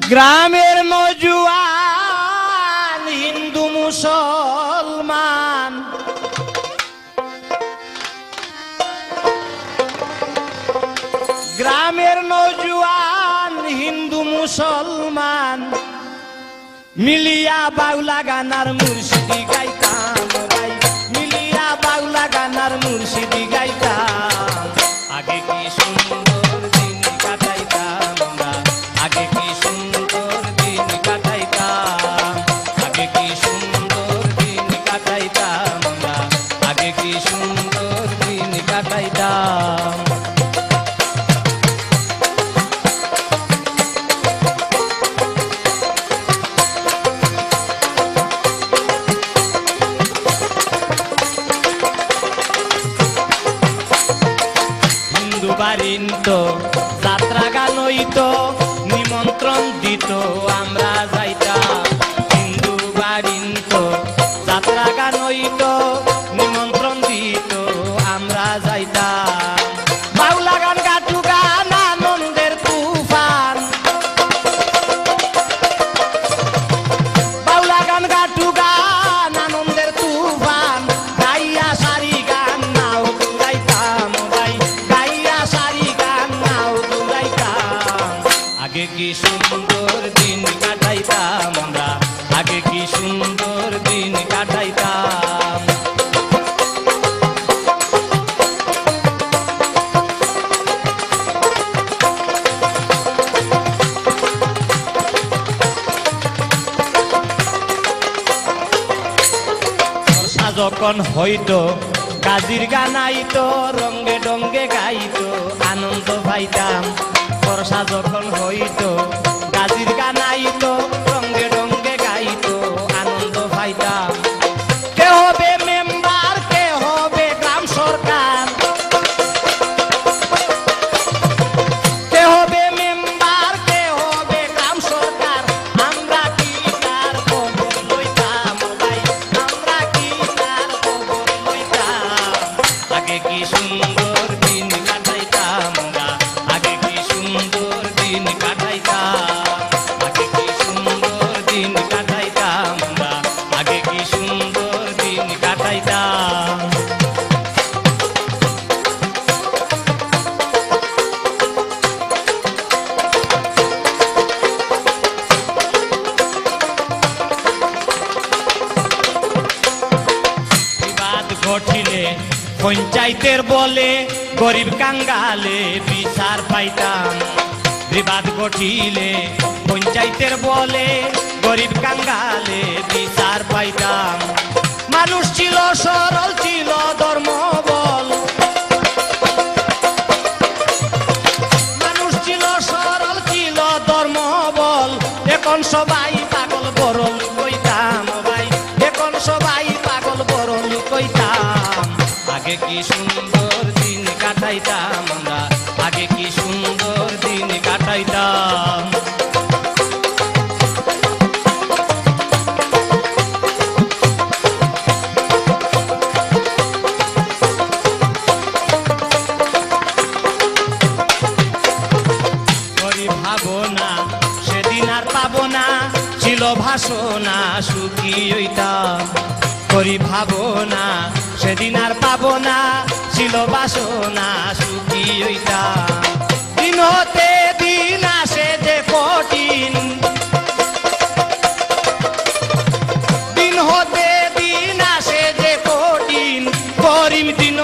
গ্রামের নওজোয়ান হিন্দু মুসলমান গ্রামের নওজোয়ান হিন্দু মুসলমান মিলিয়া বাউলা গানার মুর্শিদি গাইতাম ভাই মিলিয়া বাউলা গানার মুর্শিদি গাইতাম আগে কি সুন্দর দিন কাটাইতাম আমরা আগে কি সুন্দর দিন কাটাইতাম আগে কি সুন্দর দিন কাটাইতাম আমরা আগে কি সুন্দর দিন কাটাইতাম বারিন্ত যাত্রা গান হইত নিমন্ত্রণ দিত আমরা যাইতাম হিন্দু বারিন্ত যাত্রা গান হইত নিমন্ত্রণ দিত আমরা যাইতাম বাউলা গান গাটু গান আনন্দের তুফান বাউলা গান গাটু গান আনন্দের তুফান গাইয়া সারি গান নাও গাইতাম ভাই আগে কি সুন্দর দিন কাটাইতাম আমরা আগে কি সুন্দর দিন কাটাইতাম বর্ষা যখন হইতো কাজির গান আইতো রঙ্গে ডঙ্গে গাইতো আনন্দ পাইতাম বর্ষা যখন হইতো গাজির গান আইতো রঙ্গে রঙ্গে গাইতো আনন্দ পাইতাম কে হবে মেম্বার কে হবে গ্রাম সরকার কে হবে মেম্বার কে হবে গ্রাম সরকার আমরা কি তার খবর লইতাম ভাই আমরা কি তার খবর লইতাম আগে কি সুন্দর দিন কাটাইতাম আমরা আগে কি সুন্দর দিন কাটাইতাম আগে কি সুন্দর দিন কাটাইতাম আমরা আগে কি সুন্দর দিন কাটাইতাম বিবাদ ঘটিলে পঞ্চায়েতের বলে গরিব কাঙ্গালে বিচার পাইতাম বিবাদ ঘটিলে পঞ্চায়েতের বলে গরিব কাঙ্গালে বিচার পাইতাম মানুষ ছিল সরল ছিল ধর্ম বল মানুষ ছিল সরল ছিল ধর্ম বল এখন সবাই পাগল বরল কইতাম ভাই এখন সবাই পাগল বরল কইতাম আগে কি সুন্দর দিন কাটাইতাম আমরা আগে কি সুন্দর দিন কাটাইতাম গরিব ভাবনা সেদিন আর পাবো না ছিল ভাষণা সুখী হইতাম গরিব ভাবনা সেদিন আর পাবো না ছিল বাসনা সুখী হইতাম দিন হতে দিন আসে যে কঠিন দিন হতে দিন আসে যে কঠিন করিম দিন